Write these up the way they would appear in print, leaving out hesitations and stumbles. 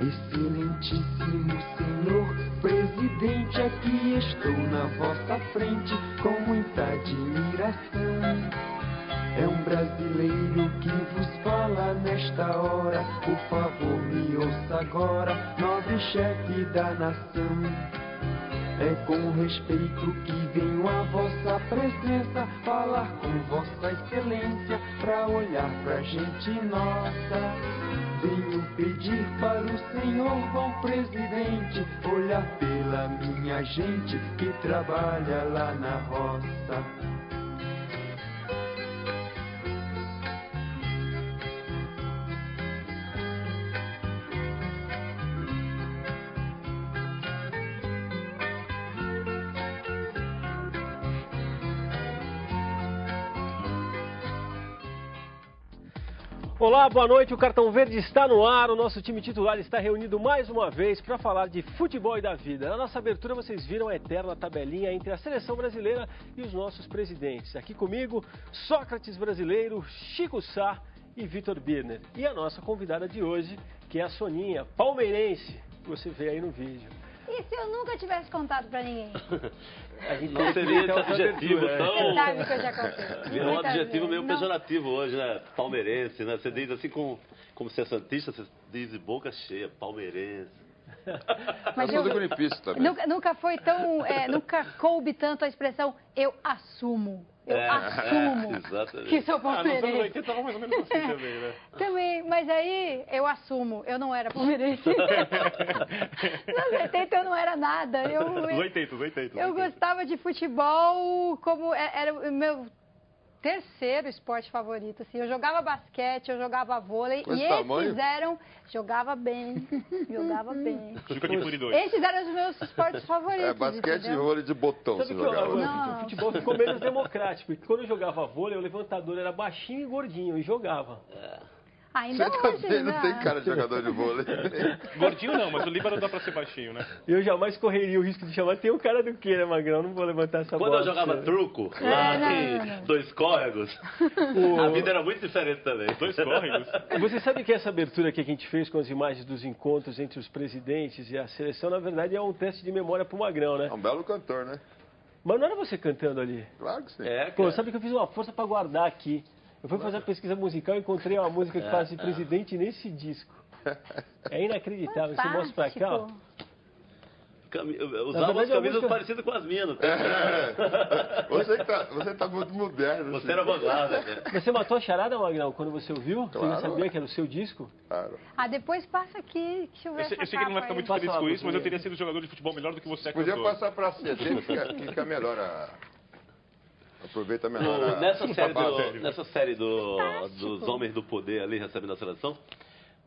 Excelentíssimo senhor presidente, aqui estou na vossa frente com muita admiração. É um brasileiro que vos fala nesta hora, por favor me ouça agora, nobre chefe da nação. É com respeito que venho à vossa presença falar com vossa excelência, pra olhar pra gente nossa. Venho pedir para o senhor, bom presidente, olhar pela minha gente que trabalha lá na roça. Olá, boa noite, o Cartão Verde está no ar, o nosso time titular está reunido mais uma vez para falar de futebol e da vida. Na nossa abertura vocês viram a eterna tabelinha entre a seleção brasileira e os nossos presidentes. Aqui comigo, Sócrates brasileiro, Chico Sá e Vitor Birner. E a nossa convidada de hoje, que é a Soninha, palmeirense, que você vê aí no vídeo. E se eu nunca tivesse contado pra ninguém? Não seria esse adjetivo tão... Você sabe que eu já contei. Virou um adjetivo meio Não. pejorativo hoje, né? Palmeirense, né? Você diz assim como se é santista, você diz de boca cheia, palmeirense. Mas eu nunca foi tão... nunca coube tanto a expressão eu assumo. Eu assumo que sou palmeirense. Nos anos 80 tava mais ou menos assim também, né? Também, mas aí eu assumo, eu não era palmeirense. Nos 80 eu não era nada. Os 80. Eu gostava de futebol como era o meu terceiro esporte favorito. Assim, eu jogava basquete, eu jogava vôlei e esses eram... Jogava bem. Esses eram os meus esportes favoritos. Basquete entendeu? e vôlei de botão você jogava. O futebol ficou menos democrático, porque quando eu jogava vôlei, o levantador era baixinho e gordinho, e jogava. Ainda hoje, Você não tem cara de jogador de vôlei. Gordinho não, mas o líbaro dá pra ser baixinho, né? Eu jamais correria o risco de chamar. Tem um cara do quê, né, Magrão? Não vou levantar essa bola. Quando eu jogava truco, lá em Dois Córregos, a vida era muito diferente também. Dois Córregos. Você sabe que essa abertura aqui que a gente fez com as imagens dos encontros entre os presidentes e a seleção, na verdade, é um teste de memória pro Magrão, né? É um belo cantor, né? Mas não era você cantando ali? Claro que sim. Pô, sabe que eu fiz uma força pra guardar aqui. Eu fui fazer a pesquisa musical e encontrei uma música que fala de presidente nesse disco. É inacreditável. Você mostra pra cá, ó. Usava umas camisas parecidas com as minhas, não tem? Você tá muito moderno. Você era vanguarda, né? Mas você matou a charada, Magrão, quando você ouviu? Claro. Você já sabia que era o seu disco? Claro. Depois passa aqui, deixa eu ver Eu sei que ele não vai ficar muito feliz com isso, mas eu teria sido jogador de futebol melhor do que você é cantor. Podia passar pra CD, fica melhor aproveita melhor Nessa série dos homens do poder ali recebendo a seleção,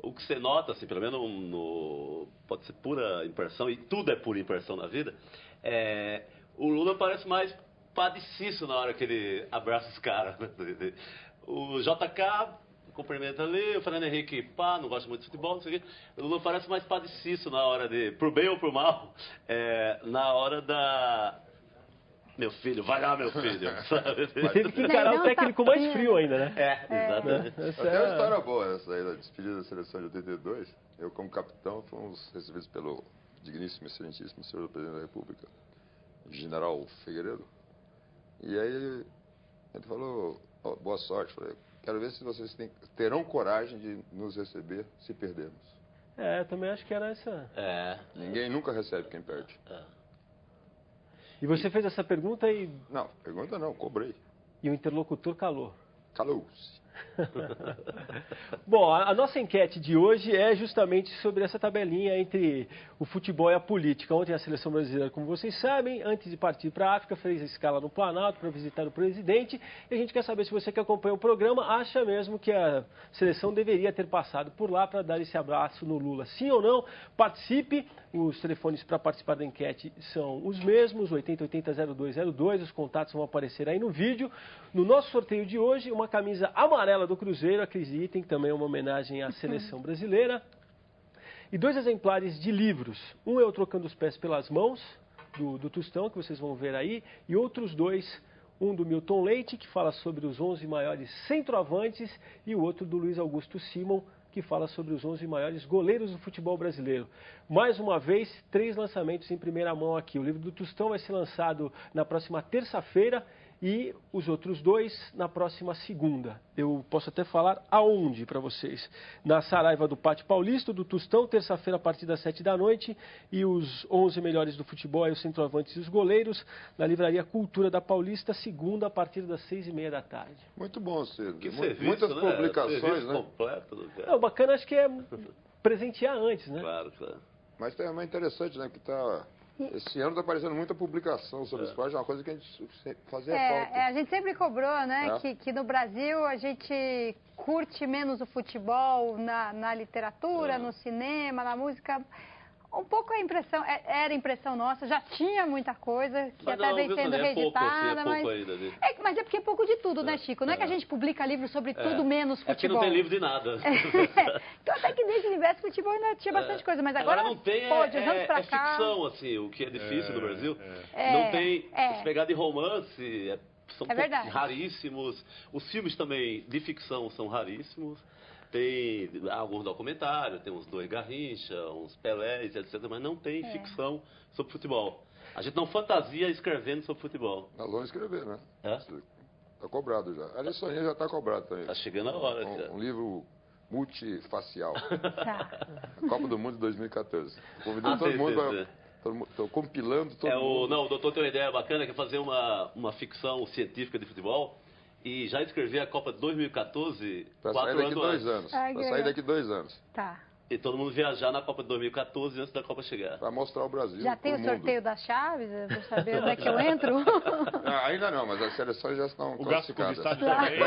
o que você nota, assim, pelo menos pode ser pura impressão, e tudo é pura impressão na vida, o Lula parece mais Padre Cício na hora que ele abraça os caras. Né? O JK cumprimenta ali, o Fernando Henrique, não gosta muito de futebol, não sei o quê. O Lula parece mais Padre Cício na hora pro bem ou pro mal, na hora da... Meu filho, vai lá, meu filho. Sabe? Teve que encarar o técnico mais frio ainda, né? Exatamente. Tem uma história boa essa aí, da despedida da seleção de 82. Eu, como capitão, fomos recebidos pelo digníssimo, excelentíssimo senhor presidente da República, general Figueiredo. E aí ele falou, boa sorte. Falei, quero ver se vocês terão coragem de nos receber se perdermos. Eu também acho que era essa. Ninguém nunca recebe quem perde. E você fez essa pergunta e... Não, pergunta não, cobrei. E o interlocutor calou. Calou-se. Bom, a nossa enquete de hoje é justamente sobre essa tabelinha entre o futebol e a política. Ontem a seleção brasileira, como vocês sabem, antes de partir para a África, fez a escala no Planalto para visitar o presidente. E a gente quer saber se você que acompanha o programa acha mesmo que a seleção deveria ter passado por lá para dar esse abraço no Lula. Sim ou não? Participe. Os telefones para participar da enquete são os mesmos, 8080-0202. Os contatos vão aparecer aí no vídeo. No nosso sorteio de hoje, uma camisa amarela do Cruzeiro, acreditem, também é uma homenagem à seleção brasileira. E 2 exemplares de livros. Um é o Trocando os Pés pelas Mãos, do Tostão, que vocês vão ver aí. E outros 2, um do Milton Leite, que fala sobre os 11 maiores centroavantes. E o outro do Luiz Augusto Simon, que fala sobre os 11 maiores goleiros do futebol brasileiro. Mais uma vez, 3 lançamentos em primeira mão aqui. O livro do Tostão vai ser lançado na próxima terça-feira e os outros 2 na próxima segunda. Eu posso até falar aonde para vocês. Na Saraiva do Pátio Paulista, do Tostão, terça-feira a partir das 7 da noite. E os 11 melhores do futebol, aí os centroavantes e os goleiros, na Livraria Cultura da Paulista, segunda a partir das 6h30 da tarde. Muito bom, Ciro. Muitas publicações, né? Completo, O bacana acho que é presentear antes, né? Claro, claro. Mas tem uma interessante, né? Que esse ano está aparecendo muita publicação sobre esporte, é uma coisa que a gente fazia falta. A gente sempre cobrou, né? Que no Brasil a gente curte menos o futebol na literatura, no cinema, na música. Um pouco era impressão nossa, já tinha muita coisa que mas até vem sendo reeditada, mas é porque é pouco de tudo, né, Chico? Não é que a gente publica livros sobre tudo menos futebol. É porque não tem livro de nada. Então até que nesse universo futebol ainda tinha bastante coisa, mas agora não tem, de anos pra cá... ficção, assim, o que é difícil no Brasil. Não tem, se pegar de romance, são raríssimos. Os filmes também de ficção são raríssimos. Tem alguns documentários, tem uns 2 Garrincha, uns Pelés, etc. Mas não tem ficção sobre futebol. A gente não fantasia escrevendo sobre futebol. Nós vamos escrever, né? Está cobrado já. A Soninha já está cobrado também. Está chegando a hora. Um livro multifacial. A Copa do Mundo de 2014. Convidando todo mundo para... Estou compilando todo mundo. Não, o doutor tem uma ideia bacana, que é fazer uma ficção científica de futebol. E já escrevi a Copa de 2014, 4 anos antes. Para sair daqui 2 anos. Tá. E todo mundo viajar na Copa de 2014 antes da Copa chegar. Para mostrar o Brasil. Já tem o sorteio das chaves? Eu vou saber onde é que eu entro? Ainda não, mas as seleções já estão classificadas. O gasto do estádio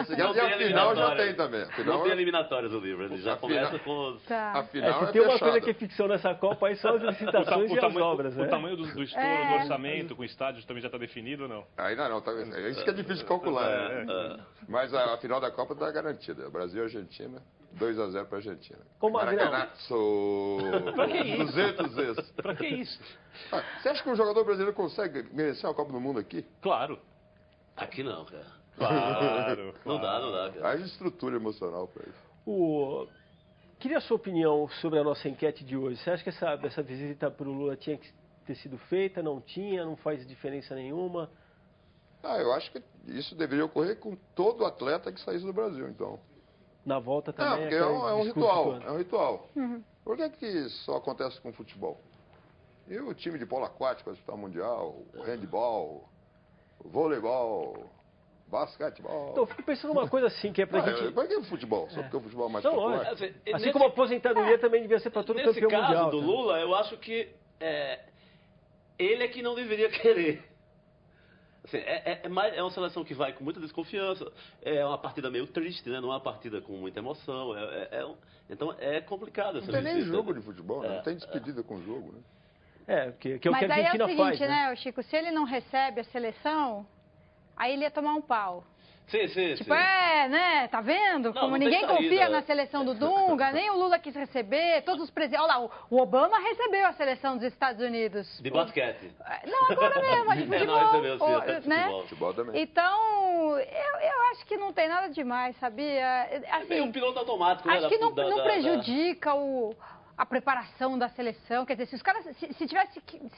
também. E a final já tem também. Não tem eliminatórias do livro, ele já começa com os... A final se tem uma coisa que é ficção nessa Copa, aí são as licitações e as obras, né? O tamanho do estouro, do orçamento com estádios também já está definido ou não? Ainda não, é isso que é difícil de calcular. Mas a final da Copa está garantida. Brasil e Argentina, 2-0 para a Argentina. Ô, Magrão. Pra que isso? 200 vezes. Pra que isso? Você acha que um jogador brasileiro consegue merecer uma Copa do Mundo aqui? Claro. Aqui não, cara. Claro. Não dá, cara. Haja estrutura emocional para isso. Queria a sua opinião sobre a nossa enquete de hoje. Você acha que essa visita para o Lula tinha que ter sido feita? Não tinha? Não faz diferença nenhuma? Eu acho que isso deveria ocorrer com todo atleta que saísse do Brasil, então. Na volta também. Porque é um ritual. É um ritual. Por que só acontece com o futebol? E o time de polo aquático, o mundial, o handball, o voleibol, basquetebol. Então, eu fico pensando uma coisa assim, que é pra gente... Por que o futebol? Só porque o futebol é mais popular? Assim como a aposentadoria também devia ser para todo campeão mundial. Nesse caso do Lula, eu acho que ele é que não deveria querer. Assim, é uma seleção que vai com muita desconfiança, é uma partida meio triste, né? Não é uma partida com muita emoção, então é complicado essa visita. Não tem nem jogo de futebol, né? Não tem despedida com o jogo, né? Que é o que a Argentina faz. Mas aí é o seguinte, né, Chico, se ele não recebe a seleção, aí ele ia tomar um pau. Sim. né? Tá vendo? Como ninguém confia na seleção do Dunga, nem o Lula quis receber, todos os presidentes. Olha lá, o Obama recebeu a seleção dos Estados Unidos. De basquete. Não, agora mesmo, de futebol. Não recebeu, sim, né? Futebol também. Então, eu acho que não tem nada demais, sabia? Assim, é um piloto automático, acho que não prejudica a preparação da seleção, quer dizer, se os caras, se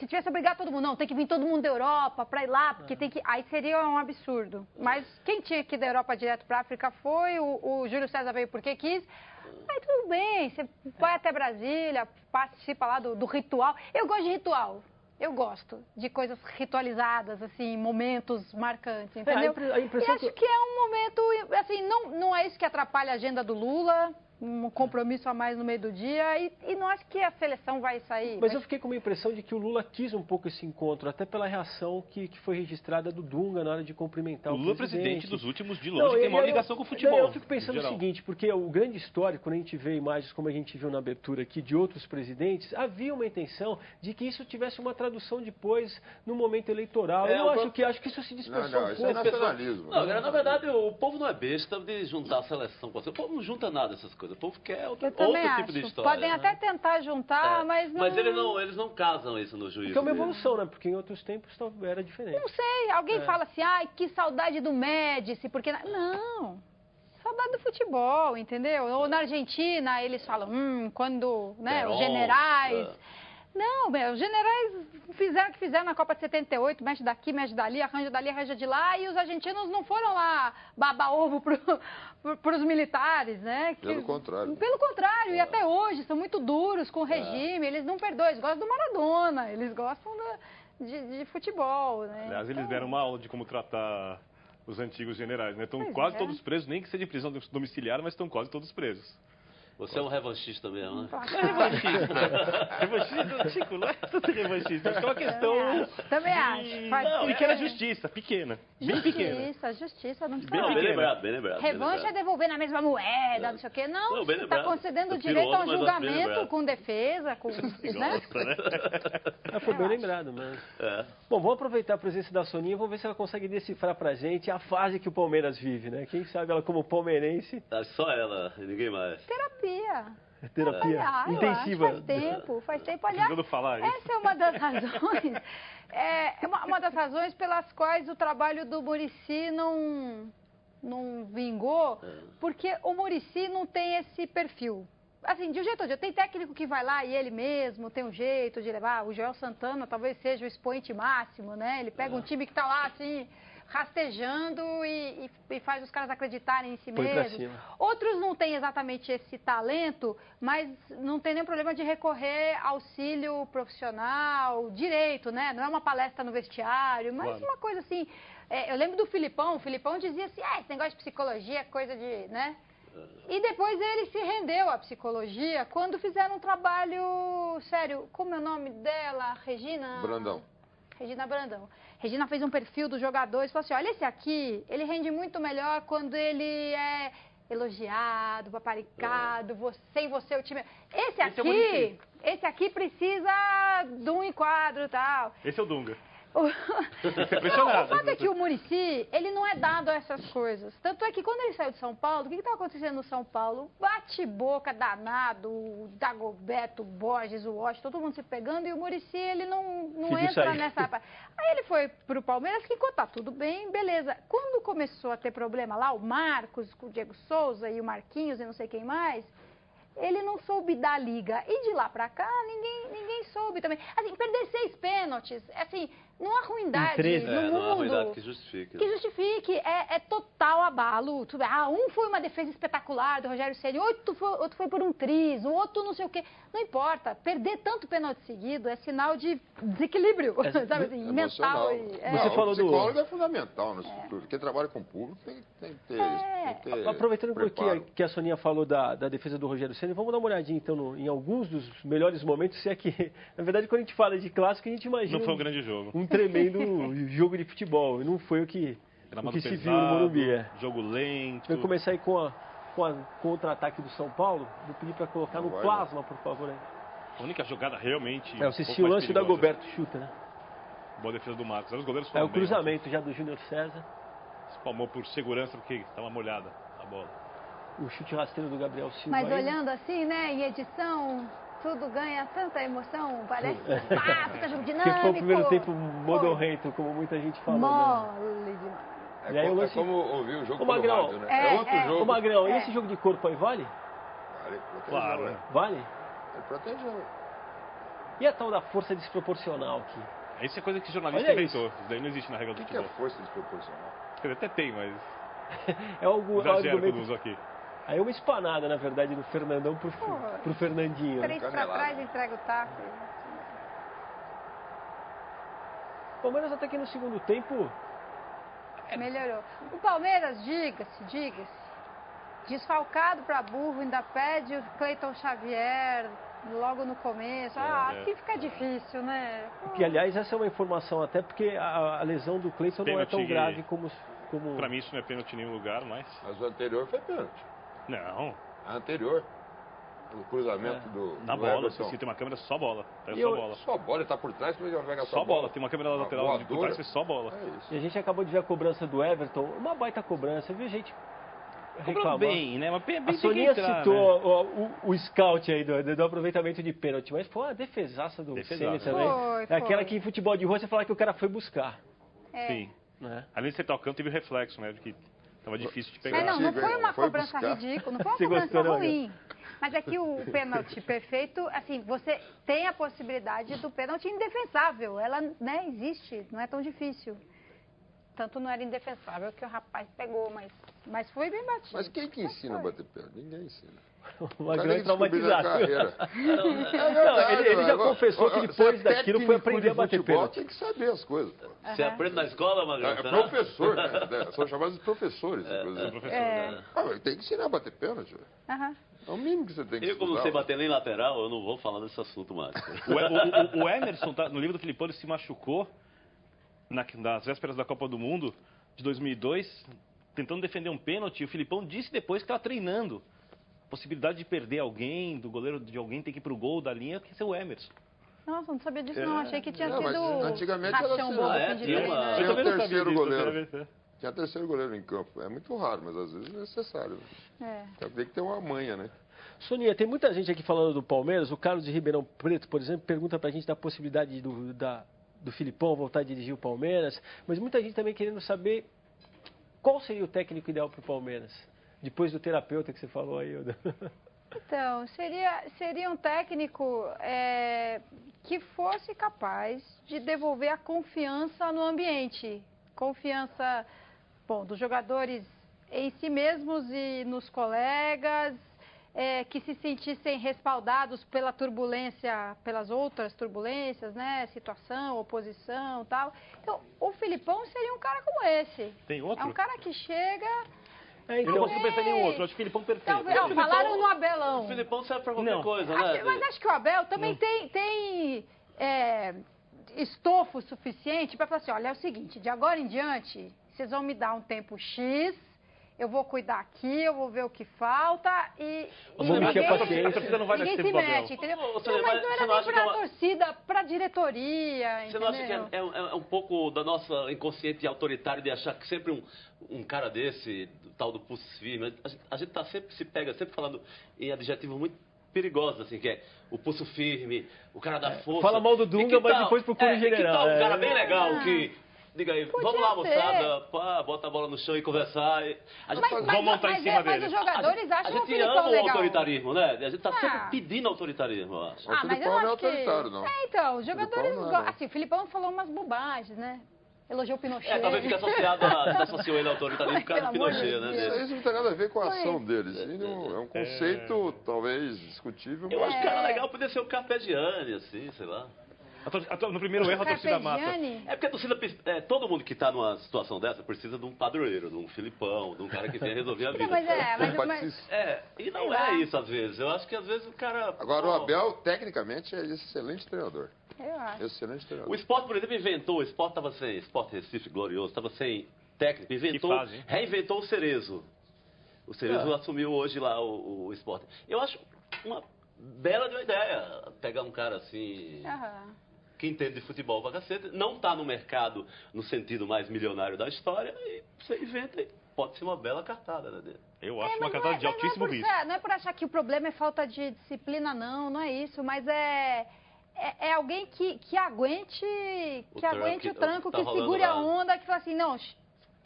tivesse obrigar todo mundo, não, tem que vir todo mundo da Europa para ir lá, porque tem que, aí seria um absurdo. Mas quem tinha que ir da Europa direto para a África foi, o Júlio César veio porque quis, aí tudo bem, você vai até Brasília, participa lá do ritual. Eu gosto de ritual. Eu gosto de coisas ritualizadas, assim, momentos marcantes, entendeu? E acho que é um momento, assim, não é isso que atrapalha a agenda do Lula, um compromisso a mais no meio do dia, e não acho que a seleção vai sair. Mas eu fiquei com uma impressão de que o Lula quis um pouco esse encontro, até pela reação que foi registrada do Dunga na hora de cumprimentar o Lula presidente dos últimos de longe, tem maior ligação com o futebol. Eu fico pensando o seguinte, porque o grande histórico, quando a gente vê imagens como a gente viu na abertura aqui de outros presidentes, havia uma intenção de que isso tivesse uma tradução depois no momento eleitoral. Eu acho que isso se dispersou um pouco. Isso é nacionalismo. Não, na verdade, o povo não é besta de juntar a seleção com a seleção. O povo não junta nada dessas coisas. O povo quer outro tipo de história. Podem até tentar juntar, mas não... Mas eles não casam isso no juízo. Porque é uma evolução, né? Porque em outros tempos era diferente. Não sei. Alguém fala assim, ai, que saudade do Médici, porque... Não. saudade do futebol, entendeu? Ou na Argentina, eles falam, quando, né, os Perón, generais... Não, os generais fizeram o que fizeram na Copa de 78, mexe daqui, mexe dali, arranja de lá, e os argentinos não foram lá babar ovo para os militares, né? Pelo contrário. Pelo contrário, e até hoje são muito duros com o regime, eles não perdoam, eles gostam do Maradona, eles gostam de futebol, né? Aliás, eles deram uma aula de como tratar os antigos generais, né? Estão quase todos presos, nem que seja de prisão domiciliar, mas estão quase todos presos. Você é um revanchista mesmo, né? Não é revanchista. Revanchista, Chico, não é tudo revanchista. Acho que é uma questão... Também acho. Não, pequena justiça, pequena. Bem pequena. Justiça, não precisa... Bem lembrado, bem lembrado. Revanche é devolver na mesma moeda, não sei o quê. Não, você está concedendo direito ao julgamento com defesa, com... né? Foi bem lembrado, mas... Bom, vamos aproveitar a presença da Soninha e vamos ver se ela consegue decifrar pra gente a fase que o Palmeiras vive, né? Quem sabe ela como palmeirense... Só ela, e ninguém mais. Terapia. Intensiva. Faz tempo. Aliás, essa é uma das razões, uma das razões pelas quais o trabalho do Muricy não vingou, porque o Muricy não tem esse perfil. Assim, de um jeito ou de outro, tem técnico que vai lá e ele mesmo tem um jeito de levar. O Joel Santana talvez seja o expoente máximo, né? Ele pega um time que está lá, assim, rastejando e faz os caras acreditarem em si mesmos. Outros não têm exatamente esse talento, mas não tem nenhum problema de recorrer a auxílio profissional, direito, né? Não é uma palestra no vestiário, mas uma coisa assim... eu lembro do Filipão, o Filipão dizia assim, esse negócio de psicologia é coisa de, né? E depois ele se rendeu à psicologia quando fizeram um trabalho sério. Como é o nome dela? Regina Brandão. Regina fez um perfil dos jogadores e falou assim, olha, esse aqui, ele rende muito melhor quando ele é elogiado, paparicado, sem você o time... Esse aqui precisa de um enquadro e tal. Esse é o Dunga. O fato é que o Muricy, ele não é dado a essas coisas. Tanto é que quando ele saiu de São Paulo, o que estava acontecendo no São Paulo? Bate-boca danado, o Dagoberto, o Borges, o Washington, todo mundo se pegando, e o Muricy, ele não entra nessa parte. Aí ele foi para o Palmeiras, que tá tudo bem, beleza. Quando começou a ter problema lá, o Marcos, com o Diego Souza e o Marquinhos e não sei quem mais... Ele não soube dar liga. E de lá pra cá, ninguém soube também. Assim, perder 6 pênaltis, assim, não há ruindade no mundo. Não há ruindade que justifique. Que justifique. É total abalo. Um foi uma defesa espetacular do Rogério Ceni, outro foi por um triz, o outro não sei o quê. Não importa. Perder tanto pênalti seguido é sinal de desequilíbrio, sabe assim, mental. Você falou o psicólogo é fundamental nisso tudo. Quem trabalha com o público tem que ter aproveitando que a Soninha falou da defesa do Rogério Ceni, vamos dar uma olhadinha então em alguns dos melhores momentos, se é que, na verdade, quando a gente fala de clássico, a gente imagina... Não foi um grande jogo. Um tremendo jogo de futebol, e não foi o que se viu no Morumbi. Jogo lento. Vai começar aí com o contra-ataque do São Paulo. Vou pedir para colocar no plasma, por favor. Aí. A única jogada realmente... eu assisti o lance da Dagoberto chuta, né? Boa defesa do Marcos. Os goleiros foram o cruzamento já do Júnior César. Espalmou por segurança porque estava molhada a bola. O chute rasteiro do Gabriel Silva. Mas olhando assim, né, em edição, tudo ganha tanta emoção, parece fica jogo dinâmico. Que foi o primeiro tempo modorrento, como muita gente falou. Mole demais. É como ouvir o jogo pelo rádio, né? É outro jogo. Ô Magrão, e esse jogo de corpo aí vale? Vale, claro. Né? Vale? Ele protegeu. E a tal da força desproporcional aqui? Isso é coisa que jornalista inventou. Isso daí não existe na regra do futebol. O que é força desproporcional? Quer dizer, até tem, mas... é algo exagero quando uso aqui. Aí uma espanada, na verdade, do Fernandão pro Fernandinho. 3 pra trás, entrega o taco. O Palmeiras até que no segundo tempo... melhorou. O Palmeiras, diga-se, desfalcado pra burro, ainda pede o Cleiton Xavier logo no começo. Assim fica difícil, né? Que, aliás, essa é uma informação até porque a lesão do Cleiton não é tão grave como... Pra mim isso não é pênalti em nenhum lugar, mas o anterior foi pênalti. Não. A anterior. O cruzamento do bola, se tem uma câmera, só bola. Só bola, ele tá por trás, mas ele pega só bola. Tem uma câmera lateral de por trás, foi só bola. E a gente acabou de ver a cobrança do Everton, uma baita cobrança, viu, gente? Cobrou bem, né? Mas bem a Soninha citou, né? o scout aí do aproveitamento de pênalti, mas foi uma defesaça do Ceni também. É aquela que em futebol de rua você fala que o cara foi buscar. Sim. Além de ser tocando, teve o reflexo, né? De que Tava difícil de pegar. Não foi uma cobrança ridícula, não foi uma cobrança ruim. Mas é que o pênalti perfeito, assim, você tem a possibilidade do pênalti indefensável. Ela, né, existe, não é tão difícil. Tanto não era indefensável que o rapaz pegou, mas foi bem batido. Mas quem que ensina a bater pênalti? Ninguém ensina. Uma grande traumatizado. Ele já Agora, confessou que depois daquilo foi aprender a bater pênalti. Tem que saber as coisas, pô. Você aprende na escola, Magrão? É professor, né? São chamados de professores. Tem que ensinar a bater pênalti. É o mínimo que você tem que Eu, como não sei bater nem lateral, eu não vou falar desse assunto mais. O Emerson, no livro do Filipão, ele se machucou nas vésperas da Copa do Mundo de 2002, tentando defender um pênalti. E o Filipão disse depois que estava treinando. A possibilidade de perder alguém, do goleiro de alguém ter que ir pro gol da linha, que é o Emerson. Nossa, não sabia disso não. Achei que tinha sido antigamente era rachão bom assim, de tinha o terceiro goleiro. Disso, tinha terceiro goleiro em campo. É muito raro, mas às vezes é necessário. Tem que ter uma manha, né? Soninha, tem muita gente aqui falando do Palmeiras. O Carlos de Ribeirão Preto, por exemplo, pergunta pra gente da possibilidade do Filipão voltar a dirigir o Palmeiras. Mas muita gente também querendo saber qual seria o técnico ideal pro Palmeiras. Depois do terapeuta que você falou aí. Então, seria um técnico que fosse capaz de devolver a confiança no ambiente. Confiança, dos jogadores em si mesmos e nos colegas, que se sentissem respaldados pela turbulência, pelas outras turbulências, né? Situação, oposição e tal. Então, o Filipão seria um cara como esse. Tem outro? É um cara que chega... Eu não consigo pensar em nenhum outro, acho o Filipão perfeito. Então, falaram no Abelão. O Filipão serve pra qualquer coisa, né? Mas acho que o Abel também tem estofo suficiente para falar assim, olha, é o seguinte, de agora em diante, vocês vão me dar um tempo X, eu vou cuidar aqui, eu vou ver o que falta e ninguém, a torcida não vai ninguém se mete, entendeu? Mas não era nem para a torcida, para a diretoria, entendeu? Você não acha que é um pouco da nossa inconsciente autoritário de achar que sempre um cara desse, tal do pulso firme, a gente tá sempre falando em adjetivos muito perigosos, assim, que é o pulso firme, o cara da força. Fala mal do Dunga, mas depois procura o general. Que tal um cara bem legal que... Diga aí, vamos lá, moçada, bota a bola no chão e conversar. Vamos montar em cima dele. Mas os jogadores acham o Filipão legal. A gente ama o autoritarismo, né? A gente tá sempre pedindo autoritarismo, eu acho. O Filipão não é autoritário, não. Então, os jogadores... Assim, o Filipão falou umas bobobagens, né? Elogiou o Pinochet. Talvez fique associou ele ao autoritarismo por causa do Pinochet, né? Isso não tem nada a ver com a ação deles. É um conceito, talvez, discutível. Eu acho que era legal poder ser o Carpegiani, assim, sei lá. No primeiro erro, a torcida mata. É porque a torcida, todo mundo que está numa situação dessa precisa de um padroeiro, de um Filipão, de um cara que venha resolver a vida. E não é isso às vezes. Eu acho que às vezes o cara... Agora, o Abel, tecnicamente, é excelente treinador. Eu acho. Excelente treinador. O Sport, por exemplo, inventou, o Sport estava sem, Sport Recife glorioso, estava sem técnico, reinventou o Cerezo. O Cerezo assumiu hoje lá o Sport. Eu acho uma bela de uma ideia pegar um cara assim... que entende de futebol pra cacete, não está no mercado no sentido mais milionário da história, e você inventa e pode ser uma bela cartada, né, dele. Eu acho uma cartada de altíssimo risco. Não é por achar que o problema é falta de disciplina, não é isso, mas é alguém que aguente o tranco, que segure a onda, que fala assim, não,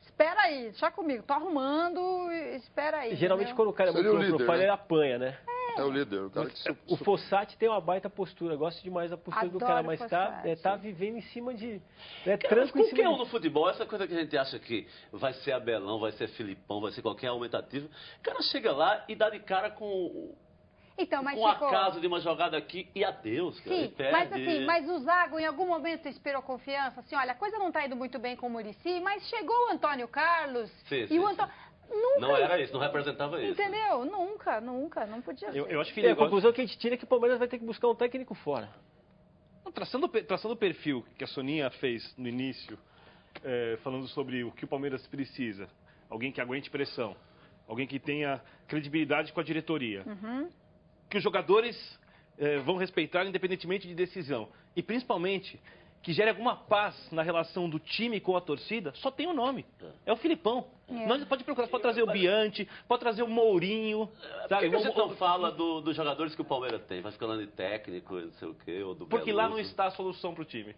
espera aí, deixa comigo, tô arrumando, espera aí. Geralmente quando o cara é muito low profile, ele apanha, né? É o líder, o cara que O Fossati tem uma baita postura, gosto demais da postura do cara, mas tá vivendo em cima de... tranco em cima qualquer um no futebol, essa coisa que a gente acha que vai ser Abelão, vai ser Filipão, vai ser qualquer aumentativo, o cara chega lá e dá de cara com... Então, mas um acaso de uma jogada aqui e adeus, cara. Sim, mas o Zago em algum momento inspirou confiança, assim, olha, a coisa não tá indo muito bem com o Muricy, mas chegou o Antônio Carlos o Antônio... Nunca, não era isso, não representava isso. Entendeu? Nunca, não podia ser. Eu acho que a conclusão que a gente tira é que o Palmeiras vai ter que buscar um técnico fora. Traçando o perfil que a Soninha fez no início, falando sobre o que o Palmeiras precisa, alguém que aguente pressão, alguém que tenha credibilidade com a diretoria, que os jogadores vão respeitar independentemente de decisão, e principalmente que gere alguma paz na relação do time com a torcida, só tem um nome. É o Filipão. Nós pode procurar, pode trazer o Bianchi, pode trazer o Mourinho. Por que você não fala dos jogadores que o Palmeiras tem? Vai falando de técnico, não sei o quê, ou do Porque lá não está a solução para o time.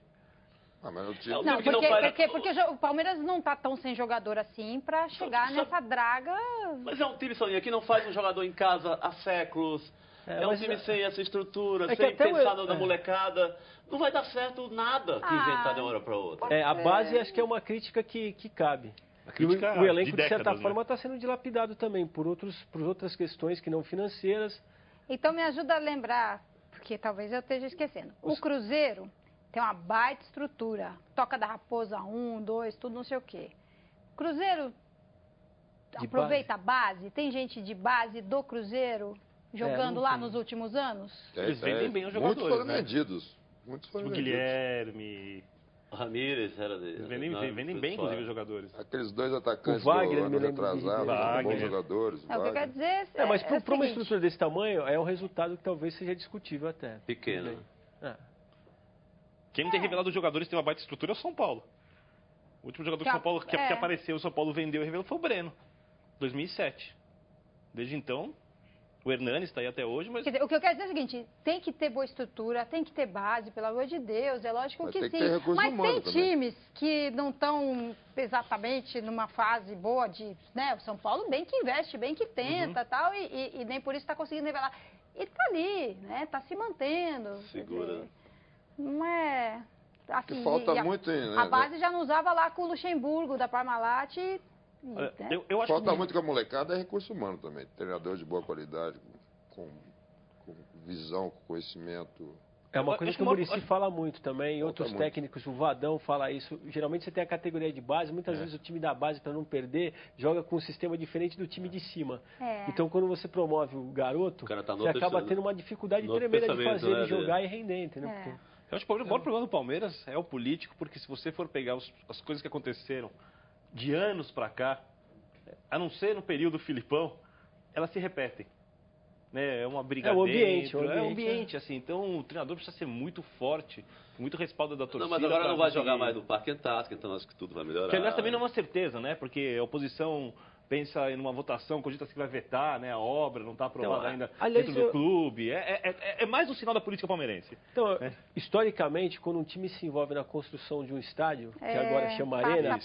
Mas o time... É um Não, time que não faz... porque o Palmeiras não tá tão sem jogador assim pra chegar nessa draga. Mas é um time, Soninha, que não faz um jogador em casa há séculos. É um time sem essa estrutura, sem pensar na molecada. Não vai dar certo nada que inventar de uma hora para outra. A base acho que é uma crítica que cabe. E o elenco, de certa forma, está sendo dilapidado também por outras questões que não financeiras. Então me ajuda a lembrar, porque talvez eu esteja esquecendo. O Cruzeiro tem uma baita estrutura. Toca da Raposa 1, 2, tudo não sei o quê. Cruzeiro aproveita a base. Tem gente de base do Cruzeiro jogando lá nos últimos anos? Eles vendem bem os jogadores, muitos foram vendidos. O Guilherme... O Ramírez era de... Vendem bem, inclusive, os jogadores. Aqueles dois atacantes o Wagner, do ano atrasado, bons jogadores. O que eu quero dizer mas para uma estrutura desse tamanho, é um resultado que talvez seja discutível até. Pequeno. Quem não tem revelado os jogadores tem uma baita estrutura é o São Paulo. O último jogador do São Paulo que apareceu, o São Paulo vendeu e revelou foi o Breno, 2007. Desde então... O Hernanes está aí até hoje, mas... Quer dizer, o que eu quero dizer é o seguinte, tem que ter boa estrutura, tem que ter base, pelo amor de Deus, é lógico mas que tem sim. Que ter recurso mas humano tem também. times que não estão exatamente numa fase boa de... Né, o São Paulo bem que investe, bem que tenta tal, e nem por isso está conseguindo revelar. E está ali, né? Está se mantendo. Segura. Dizer, não é... Assim, falta muito... A base já não usava lá com o Luxemburgo, da Parmalat, eu acho falta muito com a molecada é recurso humano também. Treinador de boa qualidade, com visão, com conhecimento. É uma coisa que o Muricy fala muito também, e outros técnicos, o Vadão fala isso. Geralmente você tem a categoria de base, muitas vezes o time da base, para não perder, joga com um sistema diferente do time de cima. Então quando você promove o garoto, você acaba tendo uma dificuldade tremenda de fazer ele jogar e render, entendeu? Eu acho que o maior problema do Palmeiras é o político, porque se você for pegar as coisas que aconteceram de anos para cá, a não ser no período Filipão, elas se repetem. Né? É uma briga dentro, é o ambiente, assim. Então o treinador precisa ser muito forte, muito respaldo da torcida. Não, mas agora não vai jogar mais no Parque Antártico, então acho que tudo vai melhorar. Que aliás também não é uma certeza, né? Porque a oposição pensa em uma votação, cogita-se que vai vetar, né? A obra não está aprovada ainda dentro do clube. É mais um sinal da política palmeirense. Então, historicamente, quando um time se envolve na construção de um estádio, que agora chama Arena,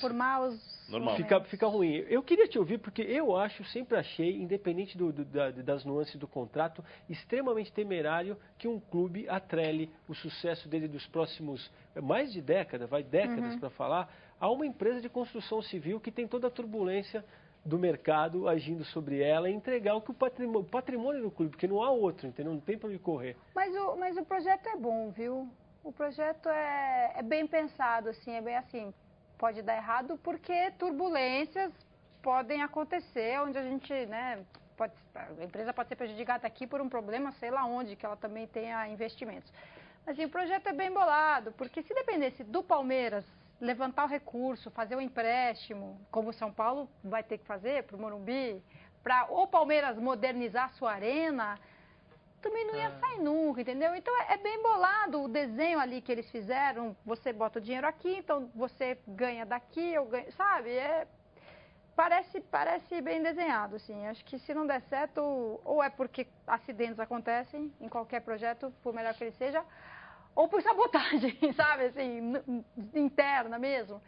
fica ruim. Eu queria te ouvir, porque eu sempre achei, independente das nuances do contrato, extremamente temerário que um clube atrele o sucesso dele dos próximos, mais de décadas para falar, a uma empresa de construção civil que tem toda a turbulência do mercado agindo sobre ela e entregar o patrimônio do clube, porque não há outro, entendeu? Não tem para onde correr. Mas o projeto é bom, viu? O projeto é bem pensado, assim, é bem assim. Pode dar errado porque turbulências podem acontecer, onde a gente, né, a empresa pode ser prejudicada aqui por um problema, sei lá onde, que ela também tenha investimentos. Mas assim, o projeto é bem bolado, porque se dependesse do Palmeiras levantar o recurso, fazer o empréstimo, como o São Paulo vai ter que fazer para o Morumbi, para o Palmeiras modernizar a sua arena, também não ia sair nunca, entendeu? Então é bem bolado o desenho ali que eles fizeram, você bota o dinheiro aqui, então você ganha daqui, eu ganho, sabe? Parece bem desenhado, assim. Acho que se não der certo, ou é porque acidentes acontecem em qualquer projeto, por melhor que ele seja, ou por sabotagem, sabe, assim, interna mesmo.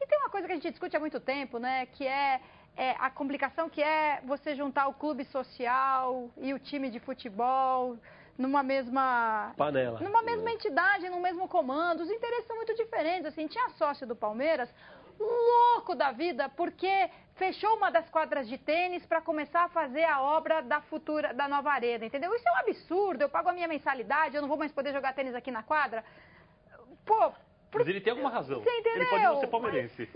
E tem uma coisa que a gente discute há muito tempo, né, que é a complicação que é você juntar o clube social e o time de futebol numa mesma... panela. Numa mesma entidade, no mesmo comando. Os interesses são muito diferentes, assim. Tinha sócio do Palmeiras, louco da vida, porque fechou uma das quadras de tênis para começar a fazer a obra da nova arena, entendeu? Isso é um absurdo, eu pago a minha mensalidade, eu não vou mais poder jogar tênis aqui na quadra. Pô... Mas ele tem alguma razão. Você entendeu? Ele pode não ser palmeirense.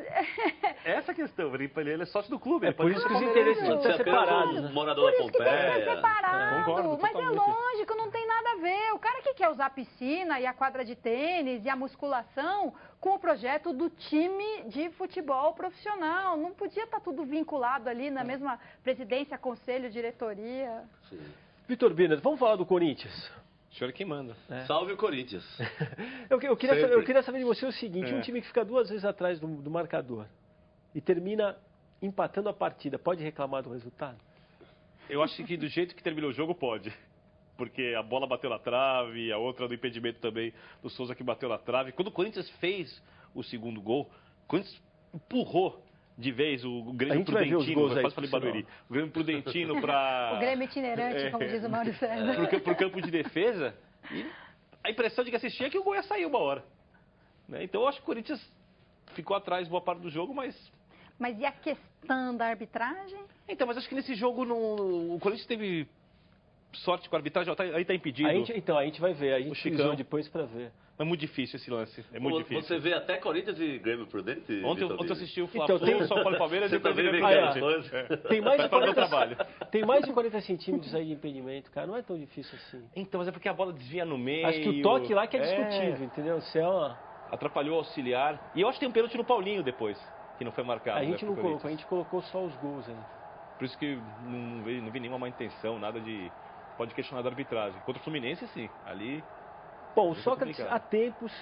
Essa é a questão. Ele é sócio do clube. É por isso que os interesses precisam ser separados. Um morador da Pompeia. Concordo, mas é lógico, não tem nada a ver. O cara que quer usar a piscina e a quadra de tênis e a musculação com o projeto do time de futebol profissional. Não podia estar tudo vinculado ali na mesma presidência, conselho, diretoria. Sim. Vitor Birner, vamos falar do Corinthians? O senhor é quem manda. Salve o Corinthians. eu queria saber de você o seguinte, um time que fica 2 vezes atrás do marcador e termina empatando a partida, pode reclamar do resultado? Eu acho que do jeito que terminou o jogo, pode. porque a bola bateu na trave, a outra do impedimento também do Souza que bateu na trave. Quando o Corinthians fez o segundo gol, o Corinthians empurrou de vez o Grêmio Prudentino, quase falei Barueri, o Grêmio Prudentino para... O Grêmio itinerante, como diz o Mauro César. Pro campo de defesa, e a impressão de que assistia é que o gol ia sair uma hora. Né? Então eu acho que o Corinthians ficou atrás boa parte do jogo, mas... Mas e a questão da arbitragem? Então, mas acho que nesse jogo o Corinthians teve sorte com a arbitragem, aí tá impedido. A gente vai ver, a gente Chicão depois para ver. É muito difícil esse lance, é muito difícil. Você vê até Corinthians e Grêmio Prudente? Ontem eu assisti o Então, Flamengo, São Paulo e Palmeiras e o também vê Tem mais de 40 trabalho. Tem mais de 40 centímetros aí de impedimento, cara. Não é tão difícil assim. Então, mas é porque a bola desvia no meio. Acho que o toque lá que é discutível, entendeu? Se é uma... Atrapalhou o auxiliar. E eu acho que tem um pênalti no Paulinho depois, que não foi marcado. A gente né, não colocou, a gente colocou só os gols aí. Por isso que não vi nenhuma má intenção, nada de... Pode questionar da arbitragem. Contra o Fluminense, sim. Ali... Bom, o Sócrates há tempos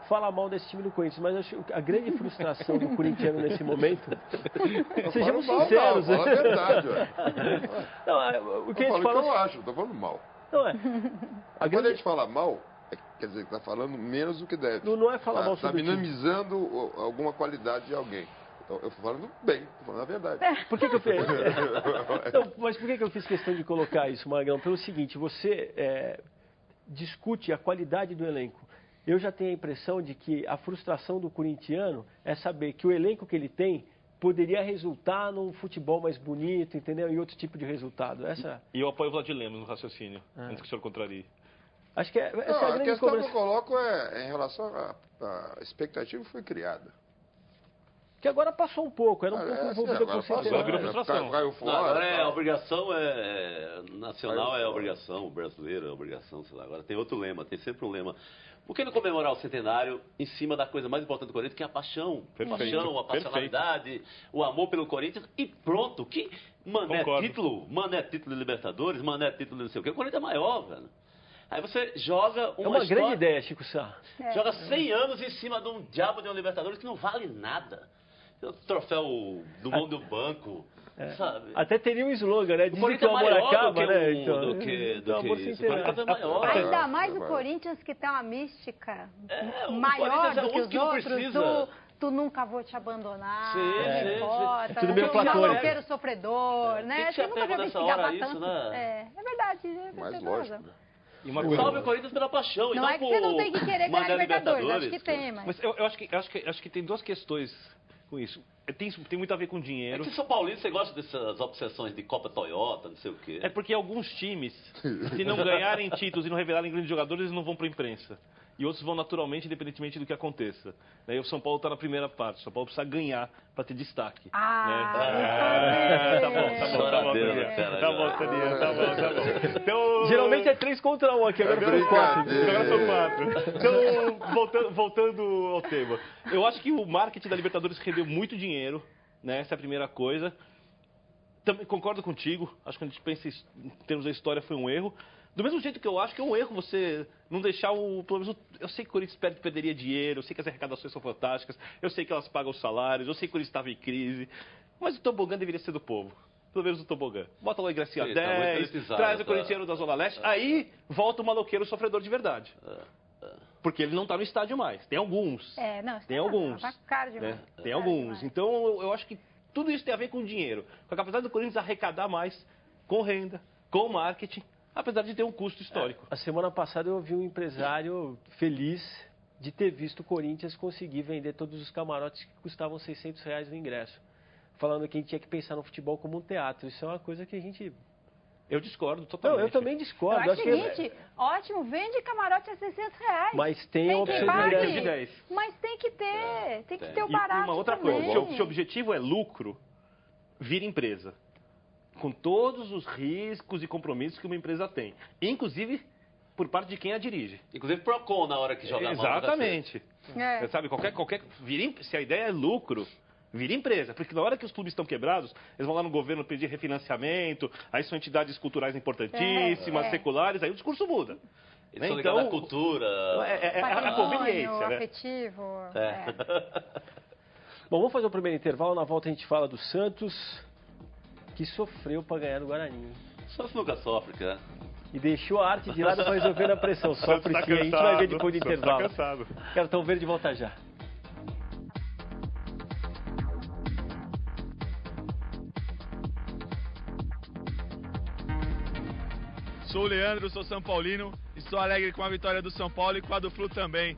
fala mal desse time do Corinthians, mas acho que a grande frustração do corintiano nesse momento, sejamos sinceros. Fala a verdade, ué. Não, o que a gente fala fala... o que eu acho, tô falando mal. Não é. Quando a gente fala mal, quer dizer que tá falando menos do que deve. Não é falar mal sobre o time. minimizando alguma qualidade de alguém. Então, eu tô falando bem, tô falando a verdade. Por que eu fiz? Não, mas por que eu fiz questão de colocar isso, Magrão? Pelo seguinte, você discute a qualidade do elenco. Eu já tenho a impressão de que a frustração do corintiano é saber que o elenco que ele tem poderia resultar num futebol mais bonito, entendeu? E outro tipo de resultado. E eu apoio o Vladir Lemos no raciocínio, antes que o senhor contrarie. Acho que essa é a grande questão cobrança. que eu coloco é em relação à expectativa que foi criada. Que agora passou um pouco, era um pouco envolvido com o Agora virou frustração. Caiu fora, Não, agora tal. a obrigação nacional, é obrigação, brasileira é obrigação, sei lá. Agora tem outro lema, tem sempre um lema. Por que não comemorar o centenário em cima da coisa mais importante do Corinthians, que é a paixão? Perfeito. A paixão, a passionalidade, o amor pelo Corinthians e pronto. Que mané título de Libertadores, mané título de não sei o quê. O Corinthians é maior, velho. Aí você joga uma história... grande ideia, Chico Sá. Joga 100 anos em cima de um diabo de uma Libertadores que não vale nada. O troféu do mão do banco, sabe? Até teria um slogan, né? Dizem que o amor acaba, né? Do que isso. É maior. Ainda mais o Corinthians, que tem uma mística maior do que os outros. Tu nunca vou te abandonar, não importa. Tudo meio platônico. Maloqueiro sofredor, né? Você nunca vai nessa hora isso, né? É verdade. Mais lógico, né? Salve o Corinthians pela paixão. Não é que você não tem que querer ganhar Libertadores, acho que tem, mas eu acho que tem duas questões com isso. Tem muito a ver com dinheiro. É que São Paulino, você gosta dessas obsessões de Copa Toyota, não sei o quê. É porque alguns times, se não ganharem títulos e não revelarem grandes jogadores, eles não vão para a imprensa. E outros vão naturalmente, independentemente do que aconteça. Daí o São Paulo está na primeira parte. O São Paulo precisa ganhar para ter destaque. Tá bom, Então, geralmente é 3-1 aqui, agora foram 4. Agora são 4. Então, voltando ao tema. Eu acho que o marketing da Libertadores rendeu muito dinheiro, né? Essa é a primeira coisa. Também concordo contigo. Acho que quando a gente pensa em termos da história foi um erro. Do mesmo jeito que eu acho que é um erro você não deixar pelo menos, eu sei que o Corinthians perderia dinheiro, eu sei que as arrecadações são fantásticas, eu sei que elas pagam os salários, eu sei que o Corinthians estava em crise, mas o tobogã deveria ser do povo. Pelo menos o tobogã. Bota lá o ingressinho a 10, traz o corintiano da Zona Leste, aí volta o maloqueiro sofredor de verdade. Porque ele não está no estádio mais. Tem alguns. Tem alguns. Tá caro demais. Tem alguns. Então eu acho que tudo isso tem a ver com dinheiro. Com a capacidade do Corinthians arrecadar mais com renda, com marketing, apesar de ter um custo histórico. A semana passada eu ouvi um empresário feliz de ter visto o Corinthians conseguir vender todos os camarotes que custavam R$600 no ingresso. Falando que a gente tinha que pensar no futebol como um teatro. Isso é uma coisa que a gente... Eu discordo totalmente. Não, eu também discordo. Eu acho o seguinte, ótimo, vende camarote a R$600. Mas tem a opção de 10. Mas tem que ter. Tem que ter o barato e uma outra também. coisa, se o objetivo é lucro, vira empresa. Com todos os riscos e compromissos que uma empresa tem. Inclusive, por parte de quem a dirige. Inclusive Procon na hora que joga a mão. Exatamente. Você sabe, se a ideia é lucro, vira empresa. Porque na hora que os clubes estão quebrados, eles vão lá no governo pedir refinanciamento, aí são entidades culturais importantíssimas, seculares, aí o discurso muda. Eles são ligados à cultura. A conveniência, né? Afetivo. Bom, vamos fazer o primeiro intervalo. Na volta a gente fala do Santos, que sofreu para ganhar no Guarani. Santos nunca sofre, cara. e deixou a arte de lado para resolver a pressão. Só por Tá si, a gente vai ver depois do cansado, intervalo. tá cansado. Cartão Verde volta já. Sou o Leandro, sou São Paulino e sou alegre com a vitória do São Paulo e com a do Flu também.